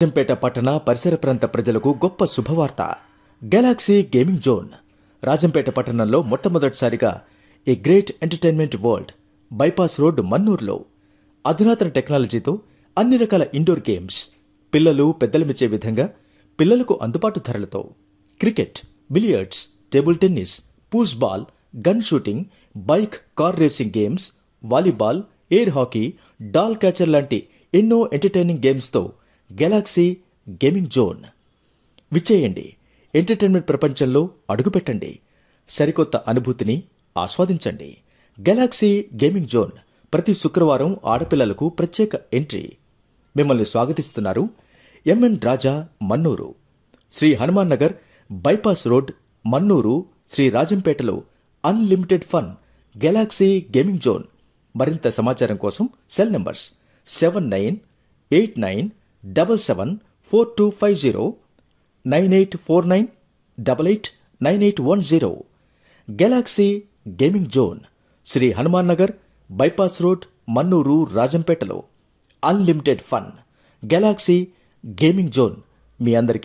రాజంపేట పట్టణ పరిసర ప్రాంత ప్రజలకు గొప్ప శుభవార్త. గెలాక్సీ గేమింగ్ జోన్ రాజంపేట పట్టణంలో మొట్టమొదటిసారిగా a great entertainment world bypass road మన్నూరులో అధునాతన టెక్నాలజీతో అన్ని రకాల ఇండోర్ గేమ్స్, పిల్లలు పెద్దలు మెచ్చే విధంగా పిల్లలకు అందుబాటు ధరలతో cricket, billiards, table tennis, pool ball, gun shooting, bike, car racing games, volleyball, air hockey, doll catcher లాంటి ఎన్నో ఎంటర్టైనింగ్ గేమ్స్తో గెలాక్సీ గేమింగ్ జోన్. విచ్చేయండి, ఎంటర్టైన్మెంట్ ప్రపంచంలో అడుగుపెట్టండి, సరికొత్త అనుభూతిని ఆస్వాదించండి. గెలాక్సీ గేమింగ్ జోన్ ప్రతి శుక్రవారం ఆడపిల్లలకు ప్రత్యేక ఎంట్రీ. మిమ్మల్ని స్వాగతిస్తున్నారు MN Raja, Mannuru, Shri Hanuman Nagar, bypass road, Mannuru, Shri రాజంపేటలో unlimited fun galaxy gaming zone. మరింత సమాచారం కోసం cell numbers 7989774250, 9849889810. Galaxy gaming zone, Shri Hanuman Nagar, bypass road, Mannuru, రాజంపేటలో unlimited fun galaxy gaming zone మీ అందరికీ